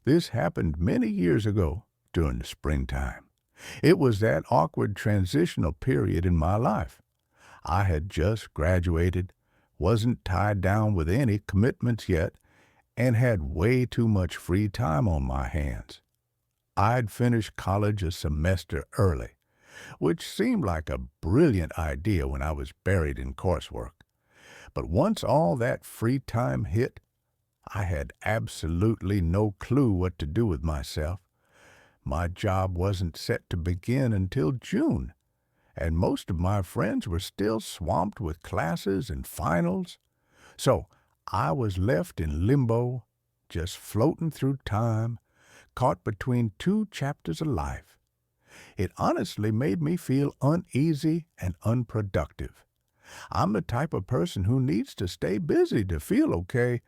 This happened many years ago during the springtime. It was that awkward transitional period in my life. I had just graduated, wasn't tied down with any commitments yet, and had way too much free time on my hands. I'd finished college a semester early, which seemed like a brilliant idea when I was buried in coursework. But once all that free time hit, I had absolutely no clue what to do with myself. My job wasn't set to begin until June, and most of my friends were still swamped with classes and finals. So I was left in limbo, just floating through time, caught between two chapters of life. It honestly made me feel uneasy and unproductive. I'm the type of person who needs to stay busy to feel okay,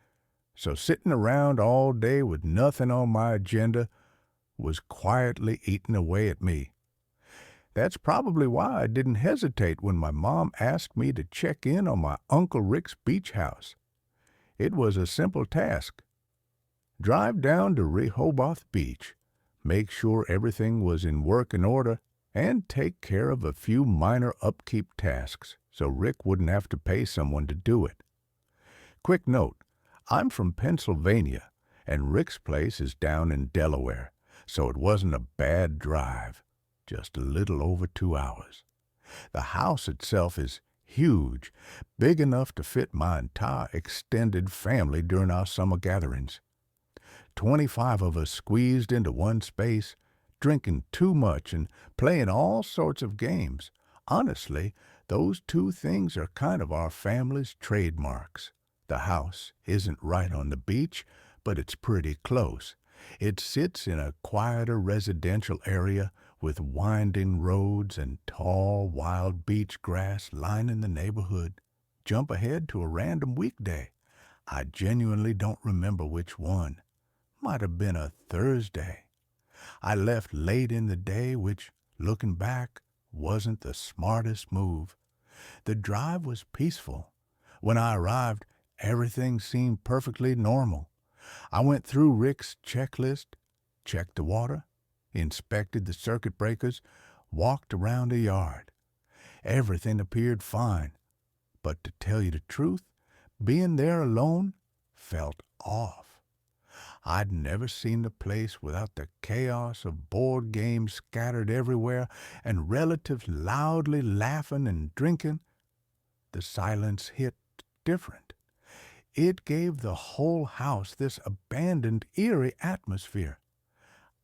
so sitting around all day with nothing on my agenda was quietly eating away at me. That's probably why I didn't hesitate when my mom asked me to check in on my Uncle Rick's beach house. It was a simple task. Drive down to Rehoboth Beach, make sure everything was in working order, and take care of a few minor upkeep tasks so Rick wouldn't have to pay someone to do it. Quick note, I'm from Pennsylvania, and Rick's place is down in Delaware, so it wasn't a bad drive, just a little over 2 hours. The house itself is huge, big enough to fit my entire extended family during our summer gatherings. 25 of us squeezed into one space, drinking too much and playing all sorts of games. Honestly, those two things are kind of our family's trademarks. The house isn't right on the beach, but it's pretty close. It sits in a quieter residential area with winding roads and tall, wild beach grass lining the neighborhood. Jump ahead to a random weekday. I genuinely don't remember which one. Might have been a Thursday. I left late in the day, which, looking back, wasn't the smartest move. The drive was peaceful. When I arrived, everything seemed perfectly normal. I went through Rick's checklist, checked the water, inspected the circuit breakers, walked around the yard. Everything appeared fine. But to tell you the truth, being there alone felt off. I'd never seen the place without the chaos of board games scattered everywhere and relatives loudly laughing and drinking. The silence hit different. It gave the whole house this abandoned, eerie atmosphere.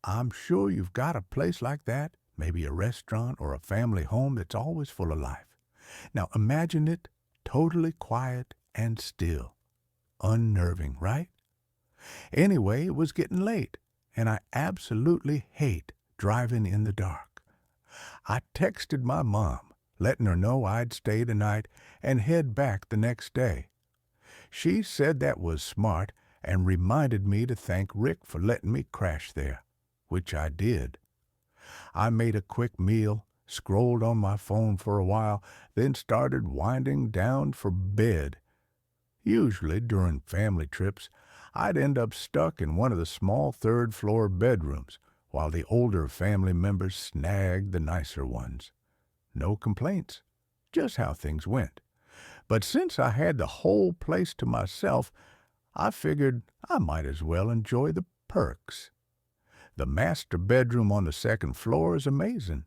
I'm sure you've got a place like that, maybe a restaurant or a family home that's always full of life. Now imagine it totally quiet and still. Unnerving, right? Anyway, it was getting late, and I absolutely hate driving in the dark. I texted my mom, letting her know I'd stay the night and head back the next day. She said that was smart and reminded me to thank Rick for letting me crash there, which I did. I made a quick meal, scrolled on my phone for a while, then started winding down for bed. Usually, during family trips, I'd end up stuck in one of the small third-floor bedrooms, while the older family members snagged the nicer ones. No complaints, just how things went. But since I had the whole place to myself, I figured I might as well enjoy the perks. The master bedroom on the second floor is amazing.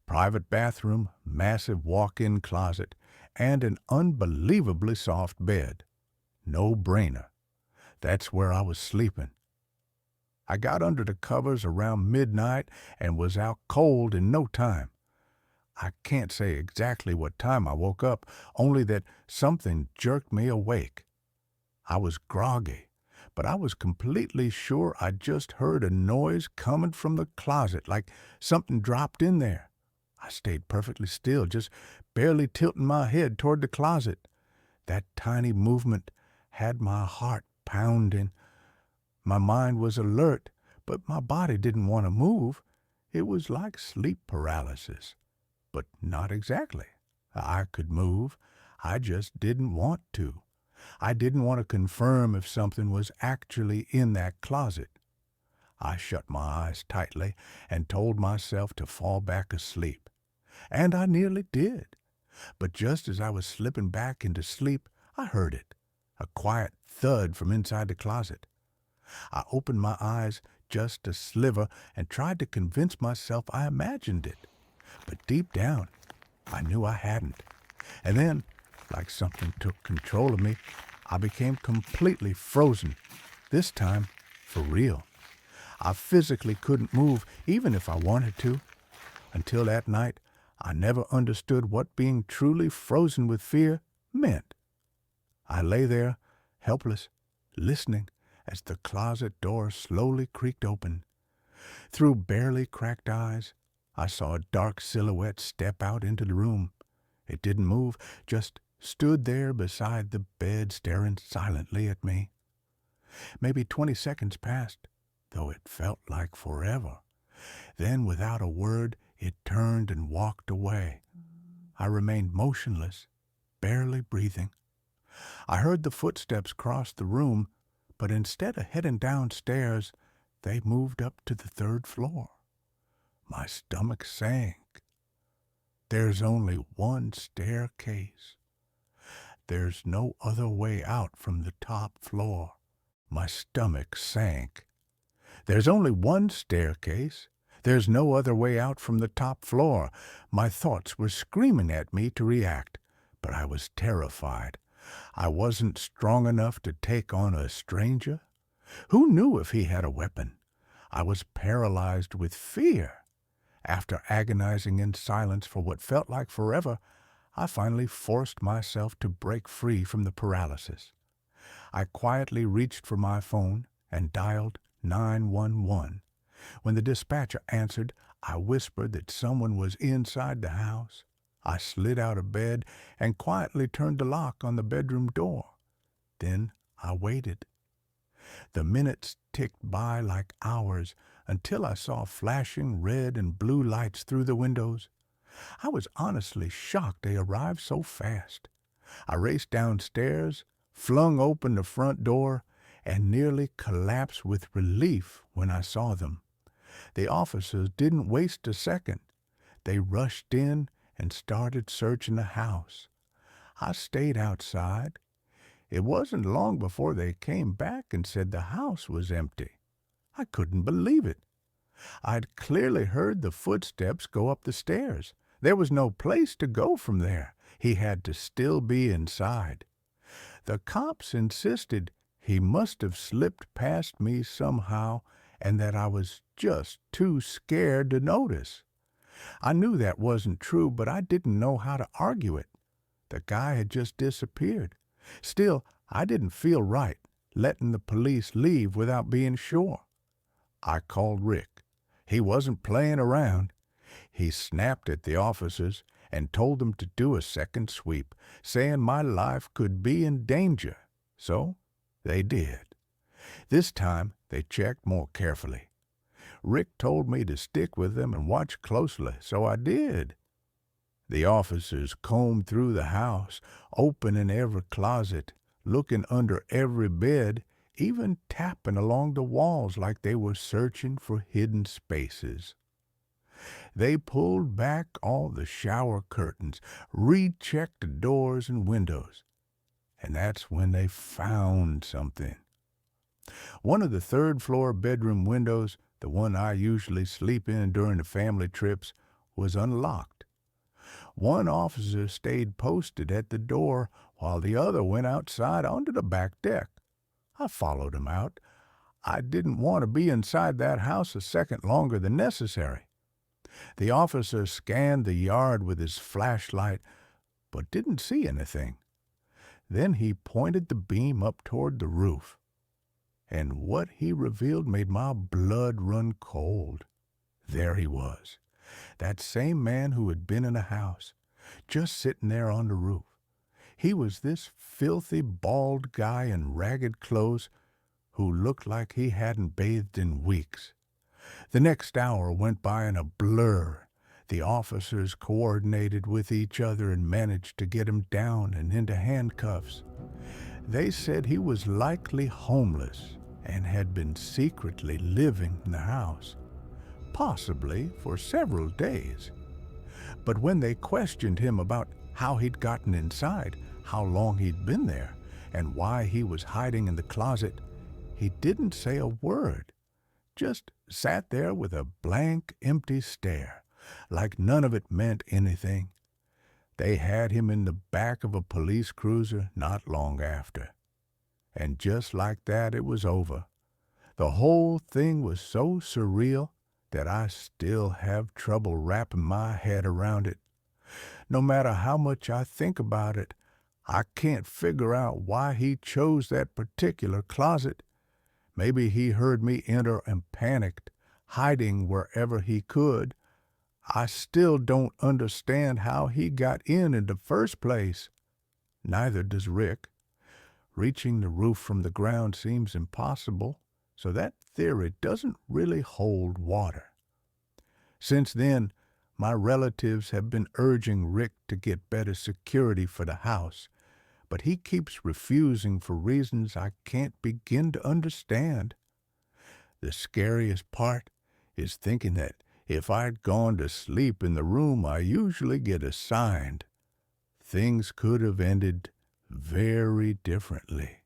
Private bathroom, massive walk-in closet, and an unbelievably soft bed. No-brainer. That's where I was sleeping. I got under the covers around midnight and was out cold in no time. I can't say exactly what time I woke up, only that something jerked me awake. I was groggy, but I was completely sure I just heard a noise coming from the closet, like something dropped in there. I stayed perfectly still, just barely tilting my head toward the closet. That tiny movement had my heart pounding. My mind was alert, but my body didn't want to move. It was like sleep paralysis. But not exactly. I could move. I just didn't want to. I didn't want to confirm if something was actually in that closet. I shut my eyes tightly and told myself to fall back asleep. And I nearly did. But just as I was slipping back into sleep, I heard it, a quiet thud from inside the closet. I opened my eyes just a sliver and tried to convince myself I imagined it. But deep down, I knew I hadn't. And then, like something took control of me, I became completely frozen, this time for real. I physically couldn't move even if I wanted to. Until that night, I never understood what being truly frozen with fear meant. I lay there, helpless, listening as the closet door slowly creaked open. Through barely cracked eyes, I saw a dark silhouette step out into the room. It didn't move, just stood there beside the bed staring silently at me. Maybe 20 seconds passed, though it felt like forever. Then, without a word, it turned and walked away. I remained motionless, barely breathing. I heard the footsteps cross the room, but instead of heading downstairs, they moved up to the third floor. My stomach sank. There's only one staircase. There's no other way out from the top floor. My stomach sank. There's only one staircase. There's no other way out from the top floor. My thoughts were screaming at me to react, but I was terrified. I wasn't strong enough to take on a stranger. Who knew if he had a weapon? I was paralyzed with fear. After agonizing in silence for what felt like forever, I finally forced myself to break free from the paralysis. I quietly reached for my phone and dialed 911. When the dispatcher answered, I whispered that someone was inside the house. I slid out of bed and quietly turned the lock on the bedroom door. Then I waited. The minutes ticked by like hours until I saw flashing red and blue lights through the windows. I was honestly shocked they arrived so fast. I raced downstairs, flung open the front door, and nearly collapsed with relief when I saw them. The officers didn't waste a second. They rushed in and started searching the house. I stayed outside. It wasn't long before they came back and said the house was empty. I couldn't believe it. I'd clearly heard the footsteps go up the stairs. There was no place to go from there. He had to still be inside. The cops insisted he must have slipped past me somehow and that I was just too scared to notice. I knew that wasn't true, but I didn't know how to argue it. The guy had just disappeared. Still, I didn't feel right letting the police leave without being sure. I called Rick. He wasn't playing around. He snapped at the officers and told them to do a second sweep, saying my life could be in danger. So they did. This time they checked more carefully. Rick told me to stick with them and watch closely, so I did. The officers combed through the house, opening every closet, looking under every bed, even tapping along the walls like they were searching for hidden spaces. They pulled back all the shower curtains, rechecked the doors and windows, and that's when they found something. One of the third-floor bedroom windows, the one I usually sleep in during the family trips, was unlocked. One officer stayed posted at the door while the other went outside onto the back deck. I followed him out. I didn't want to be inside that house a second longer than necessary. The officer scanned the yard with his flashlight, but didn't see anything. Then he pointed the beam up toward the roof. And what he revealed made my blood run cold. There he was, that same man who had been in the house, just sitting there on the roof. He was this filthy, bald guy in ragged clothes who looked like he hadn't bathed in weeks. The next hour went by in a blur. The officers coordinated with each other and managed to get him down and into handcuffs. They said he was likely homeless. and had been secretly living in the house, possibly for several days. But when they questioned him about how he'd gotten inside, how long he'd been there, and why he was hiding in the closet, he didn't say a word, just sat there with a blank, empty stare, like none of it meant anything. They had him in the back of a police cruiser not long after. And just like that, it was over. The whole thing was so surreal that I still have trouble wrapping my head around it. No matter how much I think about it, I can't figure out why he chose that particular closet. Maybe he heard me enter and panicked, hiding wherever he could. I still don't understand how he got in the first place. Neither does Rick. Reaching the roof from the ground seems impossible, so that theory doesn't really hold water. Since then, my relatives have been urging Rick to get better security for the house, but he keeps refusing for reasons I can't begin to understand. The scariest part is thinking that if I'd gone to sleep in the room I usually get assigned, things could have ended very differently.